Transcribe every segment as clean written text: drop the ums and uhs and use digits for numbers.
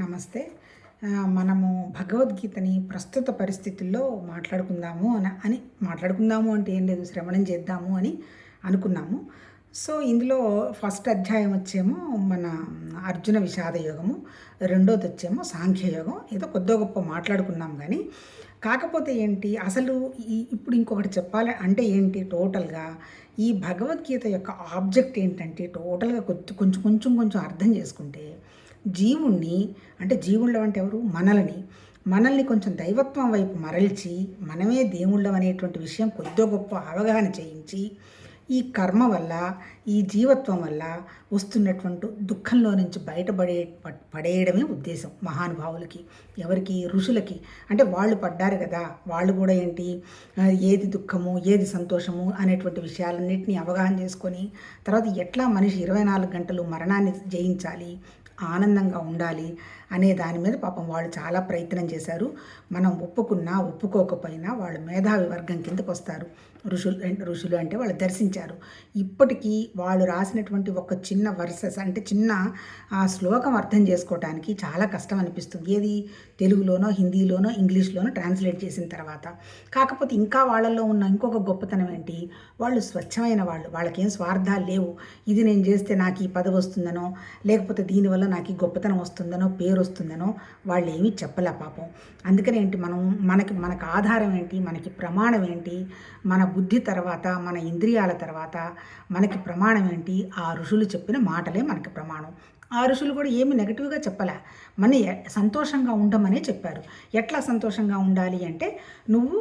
నమస్తే. మనము భగవద్గీతని ప్రస్తుత పరిస్థితుల్లో మాట్లాడుకుందాము అంటే ఏం లేదు, శ్రవణం చేద్దాము అని అనుకున్నాము. సో, ఇందులో ఫస్ట్ అధ్యాయం వచ్చేమో మన అర్జున విషాద యోగము, రెండోదొచ్చేమో సాంఖ్యయోగం. ఏదో కొద్దో గొప్పో మాట్లాడుకున్నాం గానీ, కాకపోతే ఏంటి అసలు ఇప్పుడు ఇంకొకటి చెప్పాలి అంటే ఏంటి టోటల్‌గా ఈ భగవద్గీత యొక్క ఆబ్జెక్ట్ ఏంటంటే టోటల్‌గా కొంచెం అర్థం చేసుకుంటే జీవుణ్ణి అంటే జీవుళ్ళం అంటే ఎవరు? మనల్ని కొంచెం దైవత్వం వైపు మరల్చి మనమే దేవుళ్ళం అనేటువంటి విషయం కొద్దో గొప్ప అవగాహన చేయించి ఈ కర్మ వల్ల ఈ జీవత్వం వల్ల వస్తున్నటువంటి దుఃఖంలో నుంచి పడేయడమే ఉద్దేశం మహానుభావులకి. ఎవరికి? ఋషులకి. అంటే వాళ్ళు పడ్డారు కదా, వాళ్ళు కూడా ఏంటి ఏది దుఃఖము ఏది సంతోషము అనేటువంటి విషయాలన్నింటినీ అవగాహన చేసుకొని తర్వాత ఎట్లా మనిషి 24 గంటలు మరణాన్ని జయించాలి, ఆనందంగా ఉండాలి అనే దాని మీద పాపం వాళ్ళు చాలా ప్రయత్నం చేశారు. మనం ఒప్పుకున్నా ఒప్పుకోకపోయినా వాళ్ళు మేధావి వర్గం కిందకు వస్తారు. ఋషులు అంటే వాళ్ళు దర్శించారు. ఇప్పటికీ వాళ్ళు రాసినటువంటి ఒక చిన్న వర్సెస్ అంటే చిన్న శ్లోకం అర్థం చేసుకోవడానికి చాలా కష్టం అనిపిస్తుంది. ఏది? తెలుగులోనో హిందీలోనో ఇంగ్లీష్లోనో ట్రాన్స్లేట్ చేసిన తర్వాత. కాకపోతే ఇంకా వాళ్ళల్లో ఉన్న ఇంకొక గొప్పతనం ఏంటి, వాళ్ళు స్వచ్ఛమైన వాళ్ళు, వాళ్ళకేం స్వార్థాలు లేవు. ఇది నేను చేస్తే నాకు ఈ పదవి వస్తుందనో లేకపోతే దీనివల్ల నాకు ఈ గొప్పతనం వస్తుందనో పేరు వస్తుందనో వాళ్ళు ఏమీ చెప్పలే పాపం. అందుకని ఏంటి మనకు ఆధారం ఏంటి, మనకి ప్రమాణం ఏంటి, మన బుద్ధి తర్వాత మన ఇంద్రియాల తర్వాత మనకి ప్రమాణం ఏంటి? ఆ ఋషులు చెప్పిన మాటలే మనకి ప్రమాణం. ఆ ఋషులు కూడా ఏమి నెగటివ్గా చెప్పలే, మన సంతోషంగా ఉండమనే చెప్పారు. ఎట్లా సంతోషంగా ఉండాలి అంటే నువ్వు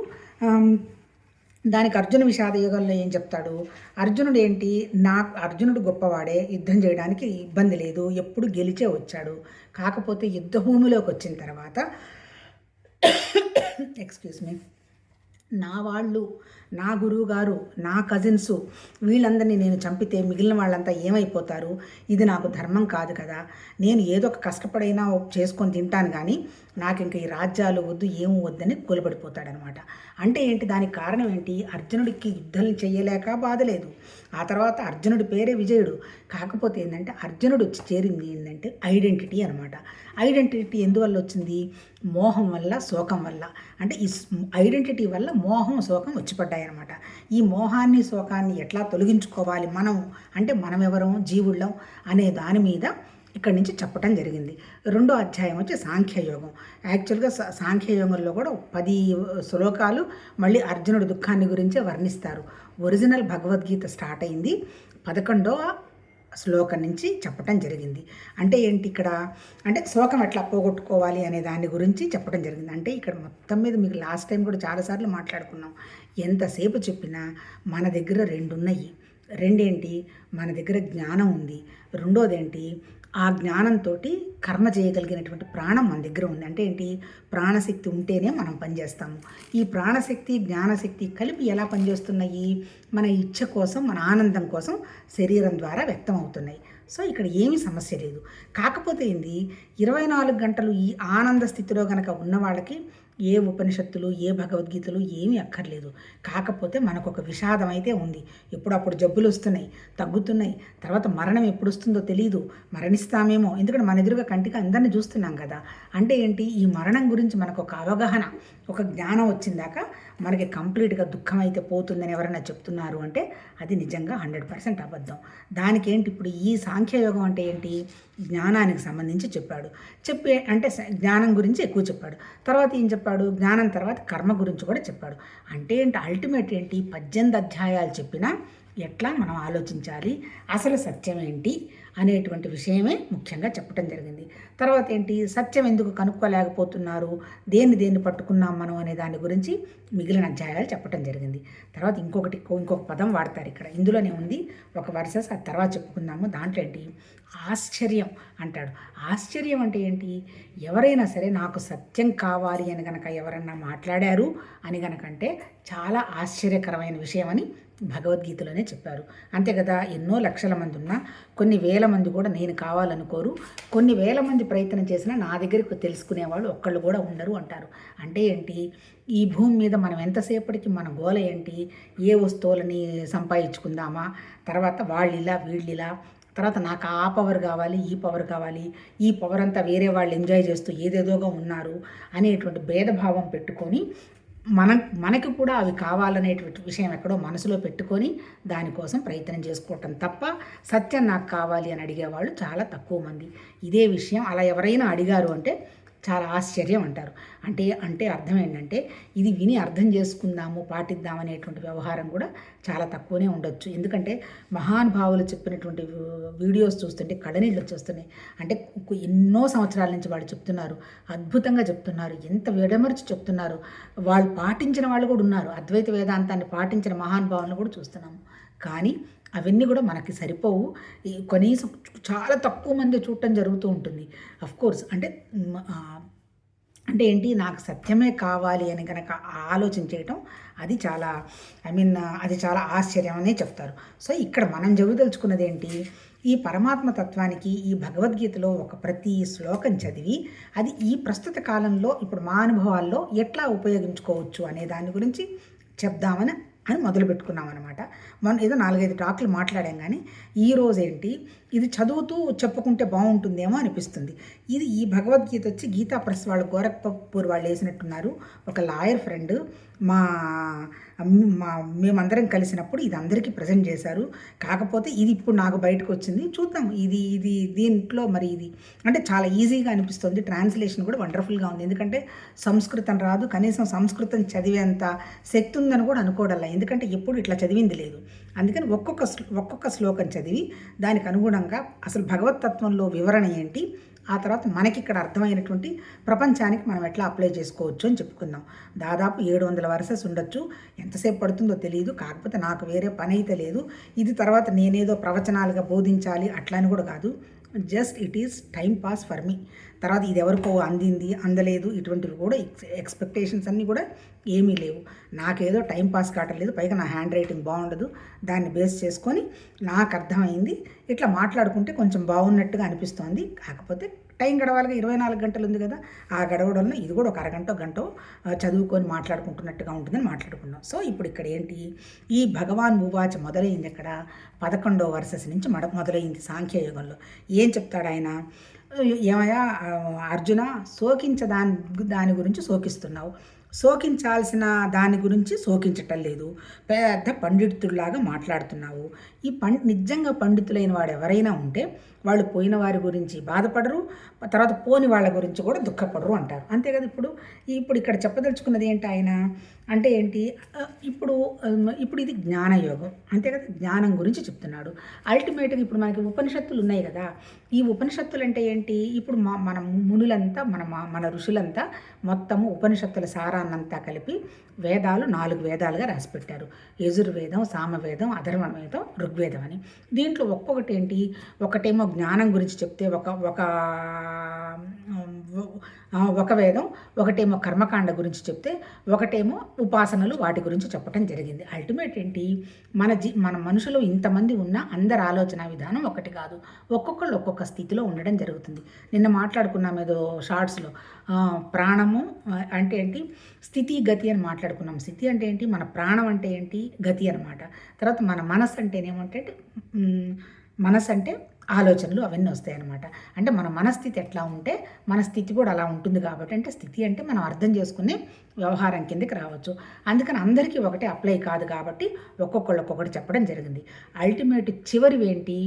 దానికి అర్జున విషాద యుగంలో ఏం చెప్తాడు? అర్జునుడు ఏంటి, అర్జునుడు గొప్పవాడే, యుద్ధం చేయడానికి ఇబ్బంది లేదు, ఎప్పుడు గెలిచే వచ్చాడు. కాకపోతే యుద్ధ భూమిలోకి వచ్చిన తర్వాత ఎక్స్క్యూజ్ మీ, నా వాళ్ళు, నా గురువు గారు, నా కజిన్సు వీళ్ళందరినీ నేను చంపితే మిగిలిన వాళ్ళంతా ఏమైపోతారు? ఇది నాకు ధర్మం కాదు కదా. నేను ఏదో ఒక కష్టపడైనా చేసుకొని తింటాను కానీ నాకు ఇంక ఈ రాజ్యాలు వద్దు ఏమీ వద్దని కూలబడిపోతాడనమాట. అంటే ఏంటి? దానికి కారణం ఏంటి? అర్జునుడికి యుద్ధం చేయలేక బాధ లేదు. ఆ తర్వాత అర్జునుడి పేరే విజయుడు. కాకపోతే ఏంటంటే అర్జునుడు వచ్చి చేరింది ఏంటంటే ఐడెంటిటీ అనమాట. ఐడెంటిటీ ఎందువల్ల వచ్చింది? మోహం వల్ల, శోకం వల్ల. అంటే ఈ ఐడెంటిటీ వల్ల మోహం శోకం వచ్చిపడ్డాయి అనమాట. ఈ మోహాన్ని శోకాన్ని ఎట్లా తొలగించుకోవాలి అంటే మనం ఎవరం? జీవుళ్ళం అనే దాని మీద ఇక్కడి నుంచి చెప్పటం జరిగింది. రెండో అధ్యాయం వచ్చి సాంఖ్యయోగం. యాక్చువల్గా సాంఖ్యయోగంలో కూడా 10 శ్లోకాలు మళ్ళీ అర్జునుడి దుఃఖాన్ని గురించే వర్ణిస్తారు. ఒరిజినల్ భగవద్గీత స్టార్ట్ అయింది 11వ శ్లోకం నుంచి చెప్పటం జరిగింది. అంటే ఏంటి ఇక్కడ అంటే శోకం ఎట్లా పోగొట్టుకోవాలి అనే దాని గురించి చెప్పడం జరిగింది. అంటే ఇక్కడ మొత్తం మీద మీకు లాస్ట్ టైం కూడా చాలాసార్లు మాట్లాడుకున్నాం. ఎంతసేపు చెప్పినా మన దగ్గర 2 ఉన్నాయి. రెండేంటి? మన దగ్గర జ్ఞానం ఉంది. రెండోదేంటి? ఆ జ్ఞానంతో కర్మ చేయగలిగినటువంటి ప్రాణం మన దగ్గర ఉంది. అంటే ఏంటి? ప్రాణశక్తి ఉంటేనే మనం పనిచేస్తాము. ఈ ప్రాణశక్తి జ్ఞానశక్తి కలిపి ఎలా పనిచేస్తున్నాయి? మన ఇచ్ఛ కోసం, మన ఆనందం కోసం శరీరం ద్వారా వ్యక్తం అవుతున్నాయి. సో ఇక్కడ ఏమీ సమస్య లేదు. కాకపోతే ఏంది, 24 గంటలు ఈ ఆనంద స్థితిలో కనుక ఉన్న వాళ్ళకి ఏ ఉపనిషత్తులు ఏ భగవద్గీతలు ఏమీ అక్కర్లేదు. కాకపోతే మనకు ఒక విషాదం అయితే ఉంది. ఎప్పుడప్పుడు జబ్బులు వస్తున్నాయి, తగ్గుతున్నాయి, తర్వాత మరణం ఎప్పుడు వస్తుందో తెలియదు, మరణిస్తామేమో. ఎందుకంటే మన ఎదురుగా కంటికి అందరినీ చూస్తున్నాం కదా. అంటే ఏంటి? ఈ మరణం గురించి మనకు ఒక అవగాహన, ఒక జ్ఞానం వచ్చిందాక మనకి కంప్లీట్గా దుఃఖం అయితే పోతుందని ఎవరైనా చెప్తున్నారు అంటే అది నిజంగా 100% అబద్ధం. దానికి ఏంటి? ఇప్పుడు ఈ సాంఖ్యయోగం అంటే ఏంటి? జ్ఞానానికి సంబంధించి చెప్పాడు. అంటే జ్ఞానం గురించి ఎక్కువ చెప్పాడు. తర్వాత ఏం చెప్పాడు? జ్ఞానం తర్వాత కర్మ గురించి కూడా చెప్పాడు. అంటే ఏంటి? అల్టిమేట్ ఏంటి? 18 అధ్యాయాలు చెప్పినా ఎట్లా మనం ఆలోచించాలి, అసలు సత్యం ఏంటి అనేటువంటి విషయమే ముఖ్యంగా చెప్పడం జరిగింది. తర్వాత ఏంటి? సత్యం ఎందుకు కనుక్కోలేకపోతున్నారు, దేన్ని పట్టుకున్నాం మనం అనే దాని గురించి మిగిలిన అధ్యాయాలు చెప్పడం జరిగింది. తర్వాత ఇంకొక పదం వాడతారు ఇక్కడ. ఇందులోనే ఉంది ఒక వర్సెస్, ఆ తర్వాత చెప్పుకుందాము. దాంట్లో ఏంటి? ఆశ్చర్యం అంటాడు. ఆశ్చర్యం అంటే ఏంటి? ఎవరైనా సరే నాకు సత్యం కావాలి అని కనుక ఎవరన్నా మాట్లాడారు అని కనుకంటే చాలా ఆశ్చర్యకరమైన విషయం అని భగవద్గీతలోనే చెప్పారు. అంతే కదా. ఎన్నో లక్షల మంది ఉన్నా కొన్ని వేల మంది కూడా నేను కావాలనుకోరు, కొన్ని వేల మంది ప్రయత్నం చేసినా నా దగ్గరికి తెలుసుకునేవాళ్ళు ఒక్కళ్ళు కూడా ఉండరు అంటారు. అంటే ఏంటి? ఈ భూమి మీద మనం ఎంతసేపటికి మన గోల ఏంటి? ఏ వస్తువులని సంపాదించుకుందామా, తర్వాత వాళ్ళిలా వీళ్ళిలా తర్వాత నాకు ఆ పవర్ కావాలి, ఈ పవర్ కావాలి, ఈ పవర్ అంతా వేరే వాళ్ళు ఎంజాయ్ చేస్తూ ఏదేదోగా ఉన్నారు అనేటువంటి భేదభావం పెట్టుకొని మనకి కూడా అవి కావాలనేటువంటి విషయం ఎక్కడో మనసులో పెట్టుకొని దానికోసం ప్రయత్నం చేసుకోవటం తప్ప సత్యం నాకు కావాలి అని అడిగేవాళ్ళు చాలా తక్కువ మంది. ఇదే విషయం అలా ఎవరైనా అడిగారు అంటే చాలా ఆశ్చర్యం అంటారు. అంటే అర్థం ఏంటంటే ఇది విని అర్థం చేసుకుందాము, పాటిద్దాం అనేటువంటి వ్యవహారం కూడా చాలా తక్కువనే ఉండొచ్చు. ఎందుకంటే మహానుభావులు చెప్పినటువంటి వీడియోస్ చూస్తుంటే కళ్ళనీళ్ళు వచ్చేస్తున్నాయి. అంటే ఎన్నో సంవత్సరాల నుంచి వాళ్ళు చెప్తున్నారు, అద్భుతంగా చెప్తున్నారు, ఎంత విడమర్చి చెప్తున్నారు. వాళ్ళు పాటించిన వాళ్ళు కూడా ఉన్నారు, అద్వైత వేదాంతాన్ని పాటించిన మహానుభావులను కూడా చూస్తున్నాము. కానీ అవన్నీ కూడా మనకి సరిపోవు. కనీసం చాలా తక్కువ మంది చూడటం జరుగుతూ ఉంటుంది. అఫ్కోర్స్ అంటే ఏంటి, నాకు సత్యమే కావాలి అని కనుక ఆలోచన చేయటం అది చాలా అది చాలా ఆశ్చర్యం అనే చెప్తారు. సో ఇక్కడ మనం చెబుదలుచుకున్నది ఏంటి, ఈ పరమాత్మ తత్వానికి ఈ భగవద్గీతలో ఒక ప్రతి శ్లోకం చదివి అది ఈ ప్రస్తుత కాలంలో ఇప్పుడు మా అనుభవాల్లో ఎట్లా ఉపయోగించుకోవచ్చు అనే దాని గురించి చెప్దామని మొదలు పెట్టుకున్నాం అనమాట. మనం ఏదో 4-5 టాక్లు మాట్లాడాం, కానీ ఈరోజు ఏంటి ఇది చదువుతూ చెప్పుకుంటే బాగుంటుందేమో అనిపిస్తుంది. ఇది ఈ భగవద్గీత వచ్చి గీతా ప్రెస్ వాళ్ళు గోరఖ్పూర్ వాళ్ళు వేసినట్టున్నారు. ఒక లాయర్ ఫ్రెండ్ మేమందరం కలిసినప్పుడు ఇది అందరికీ ప్రజెంట్ చేశారు. కాకపోతే ఇది ఇప్పుడు నాకు బయటకు వచ్చింది, చూద్దాం. ఇది దీంట్లో మరి ఇది అంటే చాలా ఈజీగా అనిపిస్తుంది. ట్రాన్స్లేషన్ కూడా వండర్ఫుల్గా ఉంది. ఎందుకంటే సంస్కృతం రాదు, కనీసం సంస్కృతం చదివేంత శక్తి ఉందని కూడా అనుకోవడంలా, ఎందుకంటే ఎప్పుడు ఇట్లా చదివింది లేదు. అందుకని ఒక్కొక్క శ్లోకం చదివి దానికి అనుగుణంగా అసలు భగవతత్వంలో వివరణ ఏంటి, ఆ తర్వాత మనకి ఇక్కడ అర్థమైనటువంటి ప్రపంచానికి మనం ఎట్లా అప్లై చేసుకోవచ్చు అని చెప్పుకుందాం. దాదాపు 700 వర్సెస్ ఉండొచ్చు, ఎంతసేపు పడుతుందో తెలియదు. కాకపోతే నాకు వేరే పని అయితే లేదు. ఇది తర్వాత నేనేదో ప్రవచనాలుగా బోధించాలి అట్లా అని కూడా కాదు. Just it is time pass for me. తర్వాత ఇది ఎవరికో అందింది అందలేదు ఇటువంటివి కూడా ఎక్స్పెక్టేషన్స్ అన్నీ కూడా ఏమీ లేవు. నాకేదో టైం పాస్ కావట్లేదు, పైగా నా హ్యాండ్ రైటింగ్ బాగుండదు, దాన్ని బేస్ చేసుకొని నాకు అర్థమైంది ఇట్లా మాట్లాడుకుంటే కొంచెం బాగున్నట్టుగా అనిపిస్తోంది. కాకపోతే టైం గడవాలిగా, 24 గంటలు ఉంది కదా, ఆ గడవడంలో ఇది కూడా ఒక గంట చదువుకొని మాట్లాడుకుంటున్నట్టుగా ఉంటుందని మాట్లాడుకున్నాం. సో ఇప్పుడు ఇక్కడ ఏంటి, ఈ భగవాన్ ఉవాచ మొదలైంది ఇక్కడ 11వ వర్సెస్ నుంచి మొదలైంది సాంఖ్యయుగంలో. ఏం చెప్తాడు ఆయన, ఏమయ్యా అర్జున, దాని గురించి శోకిస్తున్నావు, శోకించాల్సిన దాని గురించి శోకించటం లేదు, పెద్ద పండితుడిలాగా మాట్లాడుతున్నావు. ఈ నిజంగా పండితులైన వాడు ఎవరైనా ఉంటే వాళ్ళు పోయిన వారి గురించి బాధపడరు, తర్వాత పోని వాళ్ళ గురించి కూడా దుఃఖపడరు అంటారు. అంతే కదా. ఇప్పుడు ఇక్కడ చెప్పదలుచుకున్నది ఏంటి ఆయన అంటే ఏంటి, ఇప్పుడు ఇది జ్ఞానయోగం, అంతే కదా, జ్ఞానం గురించి చెప్తున్నాడు. అల్టిమేట్గా ఇప్పుడు మనకి ఉపనిషత్తులు ఉన్నాయి కదా, ఈ ఉపనిషత్తులు అంటే ఏంటి, ఇప్పుడు మన మునులంతా మన ఋషులంతా మొత్తము ఉపనిషత్తుల సారాన్నంతా కలిపి వేదాలు 4 వేదాలుగా రాసిపెట్టారు. యజుర్వేదం, సామవేదం, అధర్వవేదం, ఋగ్వేదం అని. దీంట్లో ఒక్కొక్కటి ఏంటి, ఒకటేమో జ్ఞానం గురించి చెప్తే ఒక వేదం, ఒకటేమో కర్మకాండ గురించి చెప్తే, ఒకటేమో ఉపాసనలు వాటి గురించి చెప్పడం జరిగింది. అల్టిమేట్ ఏంటి, మన మనుషులు ఇంతమంది ఉన్నా అందరి ఆలోచన విధానం ఒకటి కాదు, ఒక్కొక్కళ్ళు ఒక్కొక్క స్థితిలో ఉండడం జరుగుతుంది. నిన్న మాట్లాడుకున్నాం ఏదో షార్ట్స్లో, ప్రాణము అంటే ఏంటి, స్థితి గతి అని మాట్లాడుకున్నాం. స్థితి అంటే ఏంటి, మన ప్రాణం అంటే ఏంటి, గతి అనమాట. తర్వాత మన మనసు అంటేనేమంటే, మనసు అంటే ఆలోచనలు అవన్నీ వస్తాయి అన్నమాట. అంటే మన మనస్థితి ఎట్లా ఉంటే మన స్థితి కూడా అలా ఉంటుంది కాబట్టి, అంటే స్థితి అంటే మనం అర్థం చేసుకునే వ్యవహారం కిందకి రావచ్చు. అందుకని అందరికీ ఒకటే అప్లై కాదు కాబట్టి ఒక్కొక్కళ్ళు ఒక్కొక్కటి చెప్పడం జరిగింది. అల్టిమేట్ చివరివి ఏంటి,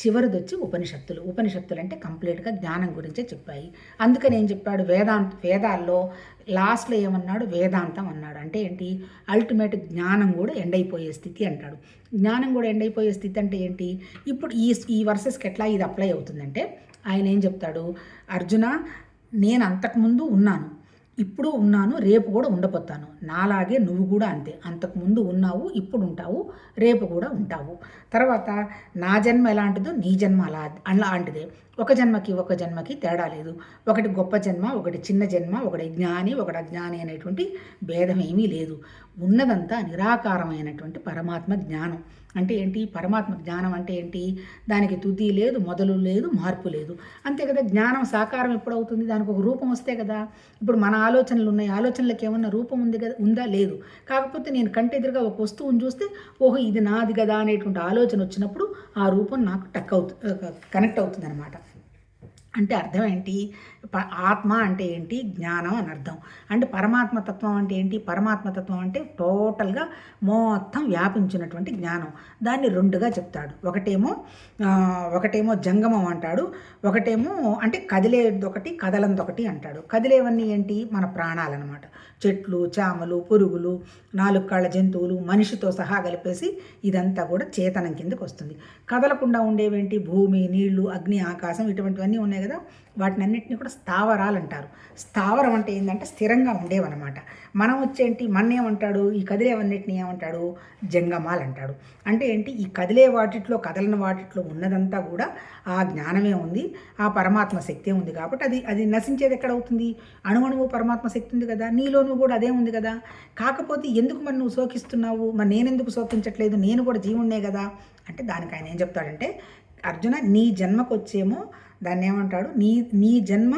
చివరిది వచ్చి ఉపనిషత్తులు అంటే కంప్లీట్గా జ్ఞానం గురించే చెప్పాయి. అందుకని ఏం చెప్పాడు, వేదాల్లో లాస్ట్లో ఏమన్నాడు, వేదాంతం అన్నాడు. అంటే ఏంటి, అల్టిమేట్ జ్ఞానం కూడా ఎండైపోయే స్థితి అంటాడు. జ్ఞానం కూడా ఎండైపోయే స్థితి అంటే ఏంటి, ఇప్పుడు ఈ వర్సెస్కి ఎట్లా ఇది అప్లై అవుతుందంటే, ఆయన ఏం చెప్తాడు, అర్జున నేను అంతకుముందు ఉన్నాను, ఇప్పుడు ఉన్నాను, రేపు కూడా ఉండబోతాను, నాలాగే నువ్వు కూడా అంతే, అంతకుముందు ఉన్నావు, ఇప్పుడు ఉంటావు, రేపు కూడా ఉంటావు. తర్వాత నా జన్మ ఎలాంటిదో నీ జన్మ అలాంటిదే, ఒక జన్మకి ఒక జన్మకి తేడా లేదు. ఒకటి గొప్ప జన్మ, ఒకటి చిన్న జన్మ, ఒకటి జ్ఞాని, ఒకటి అజ్ఞాని అనేటువంటి భేదం ఏమీ లేదు. ఉన్నదంతా నిరాకారమైనటువంటి పరమాత్మ జ్ఞానం. అంటే ఏంటి? పరమాత్మ జ్ఞానం అంటే ఏంటి? దానికి తుది లేదు, మొదలు లేదు, మార్పు లేదు. అంతే కదా. జ్ఞానం సాకారం ఎప్పుడవుతుంది? దానికి ఒక రూపం వస్తే కదా. ఇప్పుడు మన ఆలోచనలు ఉన్నాయి, ఆలోచనలకు ఏమన్నా రూపం ఉంది కదా, ఉందా? లేదు. కాకపోతే నేను కంటెదురుగా ఒక వస్తువుని చూస్తే ఓహో ఇది నాది కదా అనేటువంటి ఆలోచన వచ్చినప్పుడు ఆ రూపం నాకు కనెక్ట్ అవుతుంది అనమాట. అంటే అర్థం ఏంటి? ఆత్మ అంటే ఏంటి? జ్ఞానం అని అర్థం. అంటే పరమాత్మతత్వం అంటే ఏంటి? పరమాత్మతత్వం అంటే టోటల్గా మొత్తం వ్యాపించినటువంటి జ్ఞానం. దాన్ని రెండుగా చెప్తాడు. ఒకటేమో జంగమం అంటాడు, ఒకటేమో అంటే కదిలేదొకటి కదలందొకటి అంటాడు. కదిలేవన్నీ ఏంటి? మన ప్రాణాలన్నమాట. చెట్లు, చామలు, పురుగులు, 4 కాళ్ళ జంతువులు, మనిషితో సహా కలిపేసి ఇదంతా కూడా చేతనం కిందకు వస్తుంది. కదలకుండా ఉండేవేంటి? భూమి, నీళ్లు, అగ్ని, ఆకాశం ఇటువంటివన్నీ ఉన్నాయి కదా. వాటిని అన్నింటినీ కూడా స్థావరాలు అంటారు. స్థావరం అంటే ఏంటంటే స్థిరంగా ఉండేవన్నమాట. మనం వచ్చేంటి? ఏమంటాడు? ఈ కదిలేవన్నిటిని ఏమంటాడు? జంగమాలు అంటాడు. అంటే ఏంటి? ఈ కదిలే వాటిట్లో, కదలని వాటిట్లో ఉన్నదంతా కూడా ఆ జ్ఞానమే ఉంది, ఆ పరమాత్మ శక్తి ఉంది. కాబట్టి అది నశించేది ఎక్కడ అవుతుంది? అణువణువు పరమాత్మ శక్తి ఉంది కదా, నీలోనూ కూడా అదే ఉంది కదా. కాకపోతే ఎందుకు మరి నువ్వు శోకిస్తున్నావు? మరి నేనెందుకు శోకించట్లేదు? నేను కూడా జీవుణ్ణే కదా అంటే దానికి ఆయన ఏం చెప్తాడంటే, అర్జున నీ జన్మకు వచ్చేమో దాన్ని ఏమంటాడు? నీ జన్మ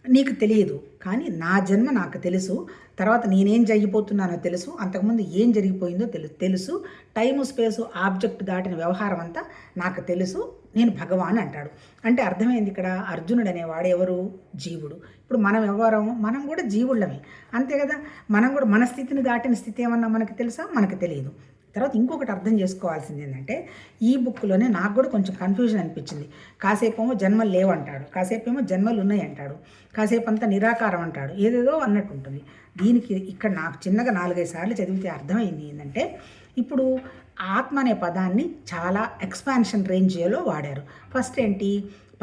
నీకు తెలియదు, కానీ నా జన్మ నాకు తెలుసు. తర్వాత నేనేం జరిగిపోతున్నానో తెలుసు, అంతకుముందు ఏం జరిగిపోయిందో తెలుసు. టైము, స్పేసు, ఆబ్జెక్ట్ దాటిన వ్యవహారం అంతా నాకు తెలుసు. నేను భగవాన్ అంటాడు. అంటే అర్థమైంది ఇక్కడ. అర్జునుడు అనేవాడు ఎవరు? జీవుడు. ఇప్పుడు మనం ఎవరము? మనం కూడా జీవుళ్ళమే, అంతే కదా. మనం కూడా మన స్థితిని దాటిన స్థితి ఏమన్నా మనకు తెలుసా? మనకు తెలియదు. తర్వాత ఇంకొకటి అర్థం చేసుకోవాల్సింది ఏంటంటే, ఈ బుక్లోనే నాకు కూడా కొంచెం కన్ఫ్యూజన్ అనిపించింది. కాసేపేమో జన్మలు లేవంటాడు, కాసేపేమో జన్మలు ఉన్నాయి అంటాడు, కాసేపు అంతా నిరాకారం అంటాడు, ఏదేదో అన్నట్టు ఉంటుంది. దీనికి ఇక్కడ నాకు చిన్నగా 4-5 సార్లు చదివితే అర్థమైంది ఏంటంటే, ఇప్పుడు ఆత్మ అనే పదాన్ని చాలా ఎక్స్పాన్షన్ రేంజ్లో వాడారు. ఫస్ట్ ఏంటి?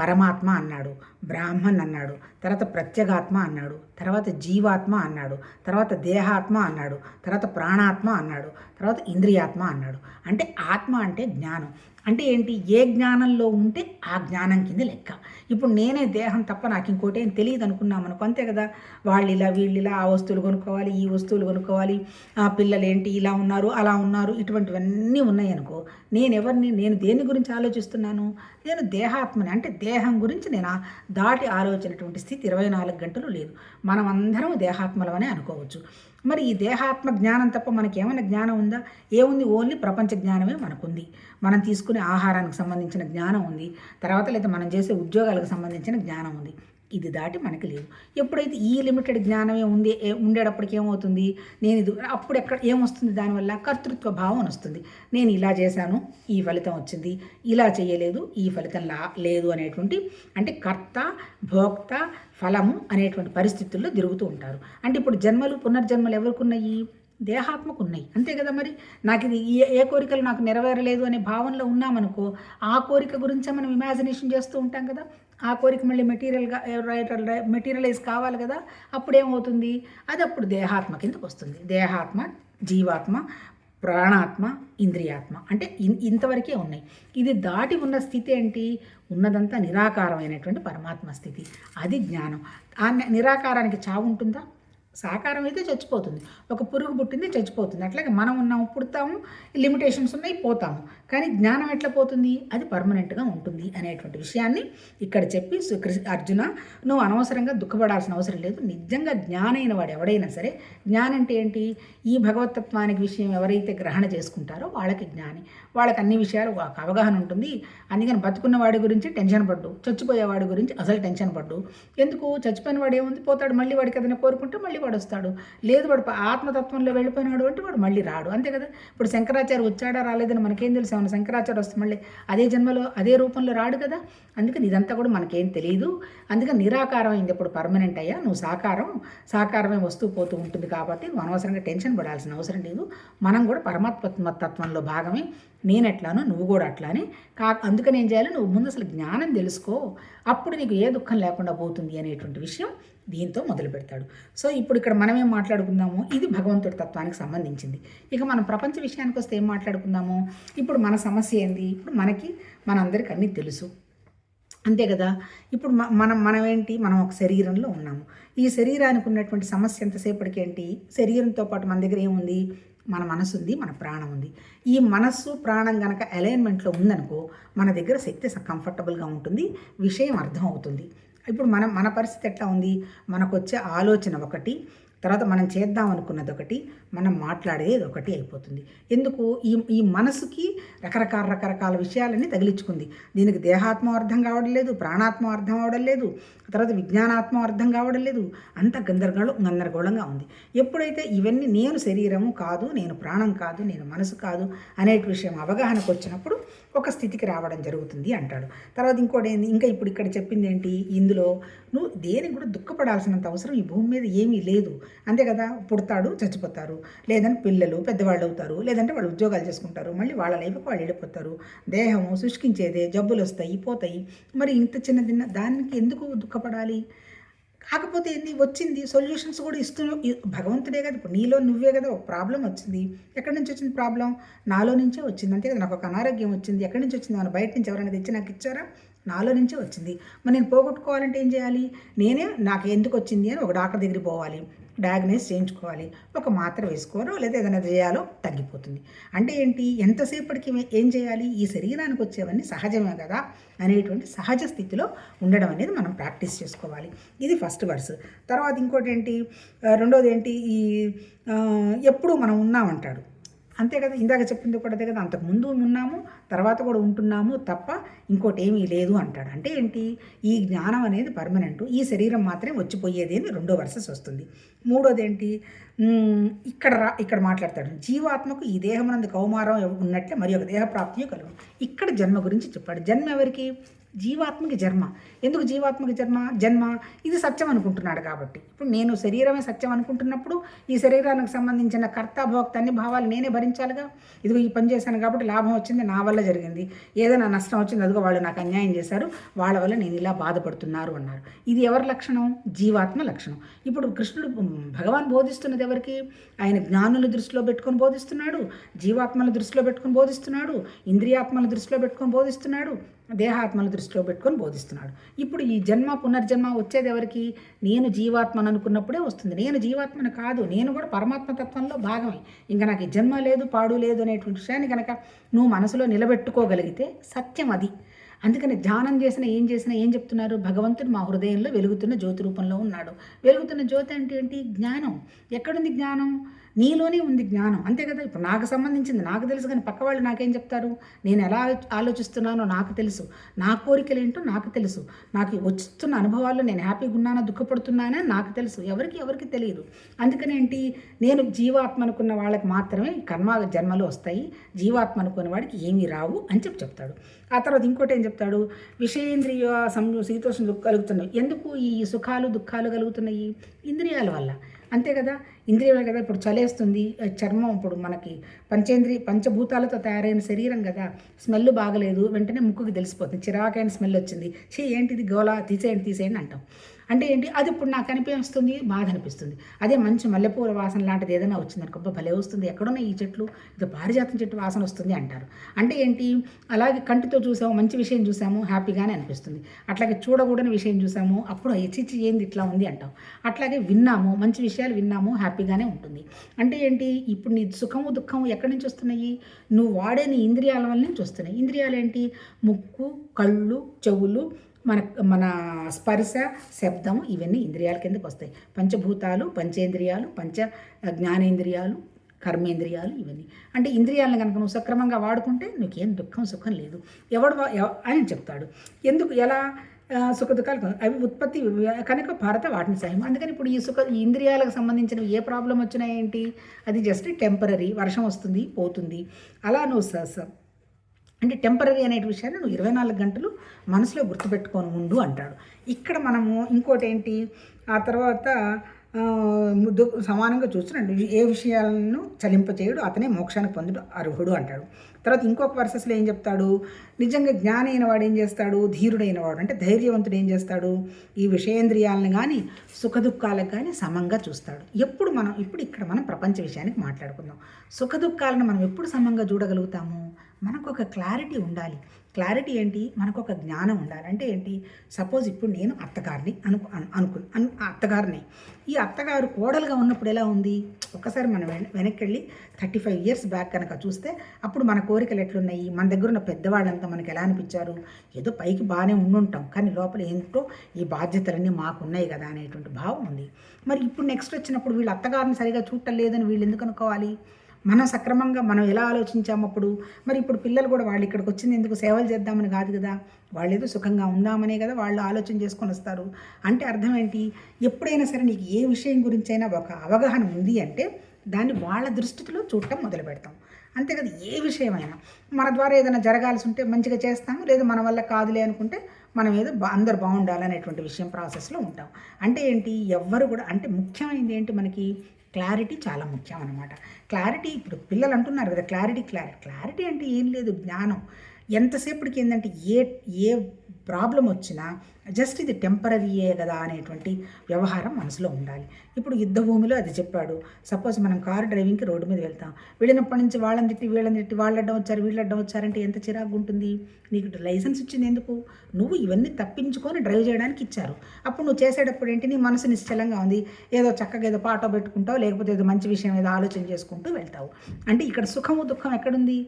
పరమాత్మ అన్నాడు, బ్రాహ్మణ్ అన్నాడు, తర్వాత ప్రత్యేగాత్మ అన్నాడు, తర్వాత జీవాత్మ అన్నాడు, తర్వాత దేహాత్మ అన్నాడు, తర్వాత ప్రాణాత్మ అన్నాడు, తర్వాత ఇంద్రియాత్మ అన్నాడు. అంటే ఆత్మ అంటే జ్ఞానం. అంటే ఏంటి? ఏ జ్ఞానంలో ఉంటే ఆ జ్ఞానం కింద లెక్క. ఇప్పుడు నేనే దేహం తప్ప నాకు ఇంకోటి ఏం తెలియదు అనుకున్నాం అనుకో, అంతే కదా. వాళ్ళు ఇలా, వీళ్ళు ఇలా, ఆ వస్తువులు కొనుక్కోవాలి, ఈ వస్తువులు కొనుక్కోవాలి, ఆ పిల్లలు ఏంటి ఇలా ఉన్నారు, అలా ఉన్నారు, ఇటువంటివన్నీ ఉన్నాయి అనుకో, నేను దేని గురించి ఆలోచిస్తున్నాను? నేను దేహాత్మని. అంటే దేహం గురించి నేను దాటి ఆలోచనటువంటి స్థితి 24 గంటలు లేదు. మనం అందరం దేహాత్మలమనే అనుకోవచ్చు. మరి ఈ దేహాత్మ జ్ఞానం తప్ప మనకేమైనా జ్ఞానం ఉందా? ఏముంది? ఓన్లీ ప్రపంచ జ్ఞానమే మనకుంది. మనం తీసుకునే ఆహారానికి సంబంధించిన జ్ఞానం ఉంది, తర్వాత లేదా మనం చేసే ఉద్యోగాలకు సంబంధించిన జ్ఞానం ఉంది. ఇది దాటి మనకి లేదు. ఎప్పుడైతే ఈ లిమిటెడ్ జ్ఞానమే ఉండేటప్పటికి ఏమవుతుంది? అప్పుడు ఏమొస్తుంది? దానివల్ల కర్తృత్వ భావం వస్తుంది. నేను ఇలా చేశాను, ఈ ఫలితం వచ్చింది, ఇలా చేయలేదు, ఈ ఫలితం లేదు అనేటువంటి, అంటే కర్త, భోక్త, ఫలము అనేటువంటి పరిస్థితుల్లో తిరుగుతూ ఉంటారు. అంటే ఇప్పుడు జన్మలు, పునర్జన్మలు ఎవరికి ఉన్నాయి? దేహాత్మకు ఉన్నాయి, అంతే కదా. మరి నాకు ఇది ఏ కోరికలు నాకు నెరవేరలేదు అనే భావనలో ఉన్నామనుకో, ఆ కోరిక గురించే మనం ఇమాజినేషన్ చేస్తూ ఉంటాం కదా. ఆ కోరిక మళ్ళీ మెటీరియలైజ్ కావాలి కదా. అప్పుడేమవుతుంది? అది అప్పుడు దేహాత్మ కిందకు వస్తుంది. దేహాత్మ, జీవాత్మ, ప్రాణాత్మ, ఇంద్రియాత్మ అంటే ఇంతవరకే ఉన్నాయి. ఇది దాటి ఉన్న స్థితి ఏంటి? ఉన్నదంతా నిరాకారమైనటువంటి పరమాత్మ స్థితి. అది జ్ఞానం. ఆ నిరాకారానికి చావు ఉంటుందా? సాకారం అయితే చచ్చిపోతుంది. ఒక పురుగు పుట్టింది, చచ్చిపోతుంది. అట్లాగే మనం ఉన్నాము, పుడతాము, లిమిటేషన్స్ ఉన్నాయి, పోతాము. కానీ జ్ఞానం ఎట్లా పోతుంది? అది పర్మనెంట్గా ఉంటుంది అనేటువంటి విషయాన్ని ఇక్కడ చెప్పి, అర్జున నువ్వు అనవసరంగా దుఃఖపడాల్సిన అవసరం లేదు. నిజంగా జ్ఞానైన వాడు ఎవడైనా సరే, జ్ఞానం అంటే ఏంటి? ఈ భగవతత్వానికి విషయం ఎవరైతే గ్రహణ చేసుకుంటారో వాళ్ళకి జ్ఞాని. వాళ్ళకి అన్ని విషయాలు ఒక అవగాహన ఉంటుంది. అందుకని బతుకున్న వాడి గురించి టెన్షన్ పడ్డు, చచ్చిపోయేవాడి గురించి అసలు టెన్షన్ పడ్డు. ఎందుకు? చచ్చిపోయిన వాడు ఏముంది? పోతాడు, మళ్ళీ వాడికి ఏదైనా కోరుకుంటే మళ్ళీ వాడు వస్తాడు. లేదు వాడు ఆత్మతత్వంలో వెళ్ళిపోయినాడు అంటే వాడు మళ్ళీ రాడు, అంతే కదా. ఇప్పుడు శంకరాచార్య వచ్చాడా రాలేదని మనకేం తెలుసు? ఏమన్నా శంకరాచార్య వస్తే మళ్ళీ అదే జన్మలో అదే రూపంలో రాడు కదా. అందుకని ఇదంతా కూడా మనకేం తెలియదు. అందుకని నిరాకారం అయింది ఎప్పుడు పర్మనెంట్ అయ్యా. నువ్వు సాకారమే వస్తూ పోతూ ఉంటుంది. కాబట్టి నువ్వు అనవసరంగా టెన్షన్ పడాల్సిన అవసరం లేదు. మనం కూడా పరమాత్మ తత్వంలో భాగమే. నేను ఎట్లానో నువ్వు కూడా అట్లానే. అందుకని ఏం చేయాలి? నువ్వు ముందు అసలు జ్ఞానం తెలుసుకో, అప్పుడు నీకు ఏ దుఃఖం లేకుండా పోతుంది అనేటువంటి విషయం దీంతో మొదలు పెడతాడు. సో ఇప్పుడు ఇక్కడ మనం ఏం మాట్లాడుకుందాము? ఇది భగవంతుడి తత్వానికి సంబంధించింది. ఇక మనం ప్రపంచ విషయానికి వస్తే ఏం మాట్లాడుకుందాము? ఇప్పుడు మన సమస్య ఏంది? ఇప్పుడు మనందరికీ అన్నీ తెలుసు. అంతే కదా. ఇప్పుడు మనమేంటి, మనం ఒక శరీరంలో ఉన్నాము. ఈ శరీరానికి ఉన్నటువంటి సమస్య ఎంతసేపటికి ఏంటి, శరీరంతో పాటు మన దగ్గర ఏముంది, మన మనసు ఉంది, మన ప్రాణం ఉంది. ఈ మనస్సు ప్రాణం గనక అలైన్మెంట్లో ఉందనుకో, మన దగ్గర శక్తి కంఫర్టబుల్గా ఉంటుంది, విషయం అర్థం అవుతుంది. ఇప్పుడు మన పరిస్థితి ఎట్లా ఉంది, మనకు వచ్చే ఆలోచన ఒకటి, తర్వాత మనం చేద్దాం అనుకున్నది ఒకటి, మనం మాట్లాడేది ఒకటి అయిపోతుంది. ఎందుకు, ఈ మనసుకి రకరకాల విషయాలన్నీ తగిలించుకుంది. దీనికి దేహాత్మ అర్థం కావడం లేదు, ప్రాణాత్మ అర్థం అవడం లేదు, తర్వాత విజ్ఞానాత్మ అర్థం కావడం లేదు. అంత గందరగోళంగా ఉంది. ఎప్పుడైతే ఇవన్నీ నేను శరీరము కాదు, నేను ప్రాణం కాదు, నేను మనసు కాదు అనే విషయం అవగాహనకు వచ్చినప్పుడు ఒక స్థితికి రావడం జరుగుతుంది అంటాడు. తర్వాత ఇంకోటి ఏంది, ఇంకా ఇప్పుడు ఇక్కడ చెప్పింది ఏంటి, ఇందులో నువ్వు దేనికి కూడా దుఃఖపడాల్సినంత అవసరం ఈ భూమి మీద ఏమీ లేదు. అంతే కదా. పుడతాడు, చచ్చిపోతారు, లేదంటే పిల్లలు పెద్దవాళ్ళు అవుతారు, లేదంటే వాళ్ళు ఉద్యోగాలు చేసుకుంటారు, మళ్ళీ వాళ్ళ లైఫ్కి వాళ్ళు వెళ్ళిపోతారు. దేహము శుష్కించేదే, జబ్బులు వస్తాయి పోతాయి. మరి ఇంత చిన్న దానికి ఎందుకు దుఃఖపడాలి? కాకపోతే ఏంది, వచ్చింది సొల్యూషన్స్ కూడా భగవంతుడే కదా. ఇప్పుడు నీలో నువ్వే కదా. ఒక ప్రాబ్లం వచ్చింది, ఎక్కడి నుంచి వచ్చింది ప్రాబ్లం, నాలో నుంచే వచ్చింది. అంతే కదా. నాకు ఒక అనారోగ్యం వచ్చింది, ఎక్కడి నుంచి వచ్చింది, మన బయట నుంచి ఎవరైనా తెచ్చి నాకు ఇచ్చారా, నాలో నుంచే వచ్చింది. మరి నేను పోగొట్టుకోవాలంటే ఏం చేయాలి, నేనే నాకు ఎందుకు వచ్చింది అని ఒక డాక్టర్ దగ్గరికి పోవాలి, డయాగ్నైజ్ చేయించుకోవాలి, ఒక మాత్ర వేసుకోవాలో లేదా ఏదైనా చేయాలో తగ్గిపోతుంది. అంటే ఏంటి, ఎంతసేపటికి ఏం చేయాలి, ఈ శరీరానికి వచ్చేవన్నీ సహజమే కదా అనేటువంటి సహజ స్థితిలో ఉండడం అనేది మనం ప్రాక్టీస్ చేసుకోవాలి. ఇది ఫస్ట్ వర్స్. తర్వాత ఇంకోటి ఏంటి, రెండోది ఏంటి, ఈ ఎప్పుడు మనం ఉన్నామంటాడు. అంతే కదా, ఇందాక చెప్పింది కూడా అదే కదా, అంతకుముందు ఉన్నాము, తర్వాత కూడా ఉంటున్నాము తప్ప ఇంకోటి ఏమీ లేదు అంటాడు. అంటే ఏంటి, ఈ జ్ఞానం అనేది పర్మనెంట్, ఈ శరీరం మాత్రమే వచ్చిపోయేది అని రెండో వర్సెస్ వస్తుంది. మూడోది ఏంటి, ఇక్కడ మాట్లాడతాడు, జీవాత్మకు ఈ దేహమునందు కౌమారం ఉన్నట్లే మరి ఒక దేహ ప్రాప్తియు కలుగు. ఇక్కడ జన్మ గురించి చెప్పాడు. జన్మ ఎవరికి, జీవాత్మకి జన్మ. ఎందుకు జీవాత్మకి జన్మ, ఇది సత్యం అనుకుంటున్నాడు కాబట్టి. ఇప్పుడు నేను శరీరమే సత్యం అనుకుంటున్నప్పుడు ఈ శరీరానికి సంబంధించిన కర్త భోక్త అన్ని భావాలు నేనే భరించాలిగా. ఇదిగో ఈ పని చేశాను కాబట్టి లాభం వచ్చింది, నా వల్ల జరిగింది, ఏదైనా నష్టం వచ్చింది, అదిగో వాళ్ళు నాకు అన్యాయం చేశారు, వాళ్ళ వల్ల నేను ఇలా బాధపడుతున్నారు అన్నారు. ఇది ఎవరి లక్షణం, జీవాత్మ లక్షణం. ఇప్పుడు కృష్ణుడు భగవాన్ బోధిస్తున్నది ఎవరికి, ఆయన జ్ఞానుల దృష్టిలో పెట్టుకొని బోధిస్తున్నాడు, జీవాత్మల దృష్టిలో పెట్టుకొని బోధిస్తున్నాడు, ఇంద్రియాత్మల దృష్టిలో పెట్టుకొని బోధిస్తున్నాడు, దేహాత్మల దృష్టిలో పెట్టుకొని బోధిస్తున్నాడు. ఇప్పుడు ఈ జన్మ పునర్జన్మ వచ్చేది ఎవరికి, నేను జీవాత్మను అనుకున్నప్పుడే వస్తుంది. నేను జీవాత్మను కాదు, నేను కూడా పరమాత్మతత్వంలో భాగమే. ఇంకా నాకు ఈ జన్మ లేదు పాడు లేదు అనేటువంటి విషయాన్ని కనుక నువ్వు మనసులో నిలబెట్టుకోగలిగితే సత్యం అది. అందుకని ధ్యానం ఏం చేసినా ఏం చెప్తున్నారు, భగవంతుడు మా హృదయంలో వెలుగుతున్న జ్యోతి రూపంలో ఉన్నాడు. వెలుగుతున్న జ్యోతి అంటే ఏంటి, జ్ఞానం. ఎక్కడుంది జ్ఞానం, నీలోనే ఉంది జ్ఞానం. అంతే కదా. ఇప్పుడు నాకు సంబంధించింది నాకు తెలుసు, కానీ పక్క వాళ్ళు నాకేం చెప్తారు, నేను ఎలా ఆలోచిస్తున్నానో నాకు తెలుసు, నా కోరికలు ఏంటో నాకు తెలుసు, నాకు వస్తున్న అనుభవాల్లో నేను హ్యాపీగా ఉన్నానా దుఃఖపడుతున్నానా నాకు తెలుసు, ఎవరికి తెలియదు. అందుకని ఏంటి, నేను జీవాత్మ అనుకున్న వాళ్ళకి మాత్రమే కర్మ జన్మలు వస్తాయి, జీవాత్మ అనుకున్న వాడికి ఏమీ రావు అని చెప్తాడు. ఆ తర్వాత ఇంకోటి ఏం చెప్తాడు, విషయేంద్రియ శీతోష్ణ కలుగుతున్నాయి. ఎందుకు ఈ సుఖాలు దుఃఖాలు కలుగుతున్నాయి, ఇంద్రియాల వల్ల. అంతే కదా, ఇంద్రియాలు కదా. ఇప్పుడు చలేస్తుంది, చర్మం ఇప్పుడు మనకి పంచభూతాలతో తయారైన శరీరం కదా, స్మెల్ బాగలేదు, వెంటనే ముక్కుకి తెలిసిపోతుంది, చిరాకైన స్మెల్ వచ్చింది, ఏంటిది గోలా, తీసేయండి అంటాం. అంటే ఏంటి, అది ఇప్పుడు నాకు అనిపిస్తుంది, బాధ అనిపిస్తుంది. అదే మంచి మల్లెపూల వాసన లాంటిది ఏదైనా వచ్చిందనుకో, భలే వస్తుంది, ఎక్కడున్నా ఈ చెట్లు, ఇది పారిజాతం చెట్టు వాసన వస్తుంది అంటారు. అంటే ఏంటి, అలాగే కంటితో చూసాము, మంచి విషయం చూసాము, హ్యాపీగానే అనిపిస్తుంది. అట్లాగే చూడకూడని విషయం చూసాము, అప్పుడు చిచ్చి ఏంది ఇట్లా ఉంది అంటాం. అట్లాగే విన్నాము, మంచి విషయాలు విన్నాము, హ్యాపీగానే ఉంటుంది. అంటే ఏంటి, ఇప్పుడు నీ సుఖము దుఃఖము ఎక్కడి నుంచి వస్తున్నాయి, నువ్వు వాడే నీ ఇంద్రియాల వల్ల నుంచి వస్తున్నాయి. ఇంద్రియాలు ఏంటి, ముక్కు, కళ్ళు, చెవులు, మన స్పర్శ, శబ్దము, ఇవన్నీ ఇంద్రియాల కిందకు వస్తాయి. పంచభూతాలు, పంచేంద్రియాలు, జ్ఞానేంద్రియాలు, కర్మేంద్రియాలు, ఇవన్నీ. అంటే ఇంద్రియాలను కనుక నువ్వు సక్రమంగా వాడుకుంటే నీకేం దుఃఖం సుఖం లేదు. అని చెప్తాడు. ఎందుకు, ఎలా సుఖ దుఃఖాలు అవి ఉత్పత్తి కనుక భారత వాటిని సహాయం. అందుకని ఇప్పుడు ఈ ఇంద్రియాలకు సంబంధించిన ఏ ప్రాబ్లం వచ్చినా ఏంటి, అది జస్ట్ టెంపరీ, వర్షం వస్తుంది పోతుంది, అలా నువ్వు అంటే టెంపరీ అనే విషయాన్ని నువ్వు 24 గంటలు మనసులో గుర్తుపెట్టుకొని ఉండు అంటాడు. ఇక్కడ మనము ఇంకోటి ఏంటి, ఆ తర్వాత సమానంగా చూస్తున్నాడు, ఏ విషయాలను చలింపచేయుడు అతనే మోక్షానికి పొందుడు అర్హుడు అంటాడు. తర్వాత ఇంకొక వర్సెస్లో ఏం చెప్తాడు, నిజంగా జ్ఞాని అయిన వాడు ఏం చేస్తాడు, ధీరుడైన వాడు అంటే ధైర్యవంతుడు ఏం చేస్తాడు, ఈ విషయేంద్రియాలను కానీ సుఖదుఖాలకు కానీ సమంగా చూస్తాడు. ఇప్పుడు ఇక్కడ మనం ప్రపంచ విషయానికి మాట్లాడుకుందాం. సుఖదుఖాలను మనం ఎప్పుడు సమంగా చూడగలుగుతాము, మనకు ఒక క్లారిటీ ఉండాలి. క్లారిటీ ఏంటి? మనకు ఒక జ్ఞానం ఉండాలి. అంటే ఏంటి? సపోజ్ ఇప్పుడు నేను అత్తగారిని అత్తగారిని. ఈ అత్తగారు కోడలుగా ఉన్నప్పుడు ఎలా ఉంది? ఒక్కసారి మనం వెనక్కి వెళ్ళి 35 ఇయర్స్ బ్యాక్ కనుక చూస్తే అప్పుడు మన కోరికలు ఎట్లున్నాయి? మన దగ్గర ఉన్న పెద్దవాళ్ళంతా మనకి ఎలా అనిపించారు? ఏదో పైకి బాగానే ఉండుంటాం, కానీ లోపల ఏంటో ఈ బాధ్యతలన్నీ మాకున్నాయి కదా అనేటువంటి భావం ఉంది. మరి ఇప్పుడు నెక్స్ట్ వచ్చినప్పుడు వీళ్ళు అత్తగారిని సరిగా చూడటం లేదని వీళ్ళు ఎందుకు అనుకోవాలి? మనం సక్రమంగా మనం ఎలా ఆలోచించాము అప్పుడు? మరి ఇప్పుడు పిల్లలు కూడా వాళ్ళు ఇక్కడికి వచ్చింది ఎందుకు? సేవలు చేద్దామని కాదు కదా, వాళ్ళు ఏదో సుఖంగా ఉందామనే కదా వాళ్ళు ఆలోచన చేసుకొని వస్తారు. అంటే అర్థం ఏంటి? ఎప్పుడైనా సరే నీకు ఏ విషయం గురించి అయినా ఒక అవగాహన ఉంది అంటే దాన్ని వాళ్ళ దృష్టిలో చూడటం మొదలు పెడతాం. అంతే కదా, ఏ విషయమైనా మన ద్వారా ఏదైనా జరగాల్సి ఉంటే మంచిగా చేస్తాము, లేదా మన వల్ల కాదులే అనుకుంటే మనం ఏదో అందరు బాగుండాలనేటువంటి విషయం ప్రాసెస్లో ఉంటాం. అంటే ఏంటి? ఎవ్వరు కూడా అంటే ముఖ్యమైనది ఏంటి మనకి? క్లారిటీ చాలా ముఖ్యం అనమాట. క్లారిటీ ఇప్పుడు పిల్లలు అంటున్నారు కదా, క్లారిటీ అంటే ఏం లేదు, జ్ఞానం. ఎంతసేపటికి ఏంటంటే ఏ ప్రాబ్లం వచ్చినా జస్ట్ ఇది టెంపరరీయే కదా అనేటువంటి వ్యవహారం మనసులో ఉండాలి. ఇప్పుడు యుద్ధ భూమిలో అది చెప్పాడు. సపోజ్ మనం కారు డ్రైవింగ్కి రోడ్డు మీద వెళ్తాం, వెళ్ళినప్పటి నుంచి వాళ్ళని తిట్టి వాళ్ళు అడ్డం వచ్చారు వీళ్ళు అడ్డం వచ్చారంటే ఎంత చిరాకు ఉంటుంది. నీకు లైసెన్స్ ఇచ్చింది ఎందుకు? నువ్వు ఇవన్నీ తప్పించుకొని డ్రైవ్ చేయడానికి ఇచ్చారు. అప్పుడు నువ్వు చేసేటప్పుడు ఏంటి? నీ మనసు నిశ్చలంగా ఉంది, ఏదో చక్కగా ఏదో పాటో పెట్టుకుంటావు, లేకపోతే ఏదో మంచి విషయం ఏదో ఆలోచన చేసుకుంటూ వెళ్తావు. అంటే ఇక్కడ సుఖము దుఃఖం ఎక్కడుంది?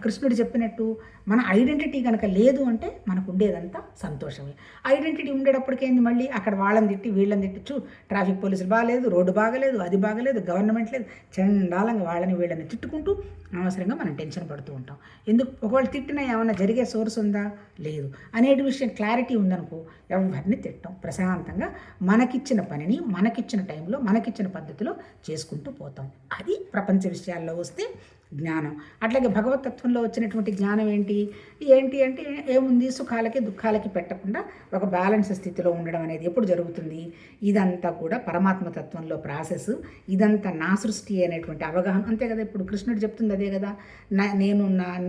కృష్ణుడు చెప్పినట్టు మన ఐడెంటిటీ కనుక లేదు అంటే మనకు ఉండేదంతా సంతోషమే. ఐడెంటిటీ ఉండేటప్పటికేంది? మళ్ళీ అక్కడ వాళ్ళని తిట్టి వీళ్ళని తిట్టచ్చు, ట్రాఫిక్ పోలీసులు బాగాలేదు, రోడ్డు బాగలేదు, అది బాగలేదు, గవర్నమెంట్ లేదు, చండాలంగా వాళ్ళని వీళ్ళని తిట్టుకుంటూ అనవసరంగా మనం టెన్షన్ పడుతూ ఉంటాం. ఎందుకు? ఒకవేళ తిట్టినా ఏమైనా జరిగే సోర్స్ ఉందా? లేదు అనేటి విషయం క్లారిటీ ఉందనుకో, ఎవరిని తిట్టం, ప్రశాంతంగా మనకిచ్చిన పనిని మనకిచ్చిన టైంలో మనకిచ్చిన పద్ధతిలో చేసుకుంటూ పోతాం. అది ప్రపంచ విషయాల్లో వస్తే జ్ఞానం. అట్లాగే భగవతత్వంలో వచ్చినటువంటి జ్ఞానం ఏంటి అంటే ఏముంది? సుఖాలకి దుఃఖాలకి పెట్టకుండా ఒక బ్యాలెన్స్ స్థితిలో ఉండడం అనేది ఎప్పుడు జరుగుతుంది? ఇదంతా కూడా పరమాత్మతత్వంలో ప్రాసెస్. ఇదంతా నా సృష్టి అనేటువంటి అవగాహన. అంతే కదా, ఇప్పుడు కృష్ణుడు చెప్తుంది అదే కదా,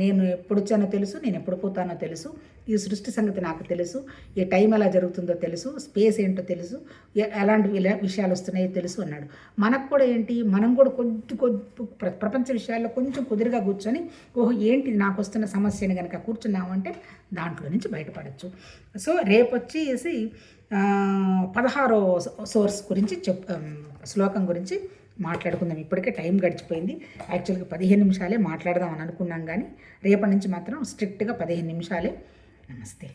నేను ఎప్పుడు వచ్చానో తెలుసు, నేను ఎప్పుడు పోతానో తెలుసు, ఈ సృష్టి సంగతి నాకు తెలుసు, ఈ టైం ఎలా జరుగుతుందో తెలుసు, స్పేస్ ఏంటో తెలుసు, ఎలాంటి విషయాలు వస్తున్నాయో తెలుసు అన్నాడు. మనకు కూడా ఏంటి? మనం కూడా ప్రపంచ విషయాల్లో కొంచెం కుదురుగా కూర్చొని ఓహో ఏంటి నాకు వస్తున్న సమస్యని కనుక కూర్చున్నామంటే దాంట్లో నుంచి బయటపడచ్చు. సో రేపు వచ్చేసి 16వ సోర్స్ గురించి శ్లోకం గురించి మాట్లాడుకుందాం. ఇప్పటికే టైం గడిచిపోయింది. యాక్చువల్గా 15 నిమిషాలే మాట్లాడదాం అని అనుకున్నాం, కానీ రేపటి నుంచి మాత్రం స్ట్రిక్ట్గా 15 నిమిషాలే. నమస్తే.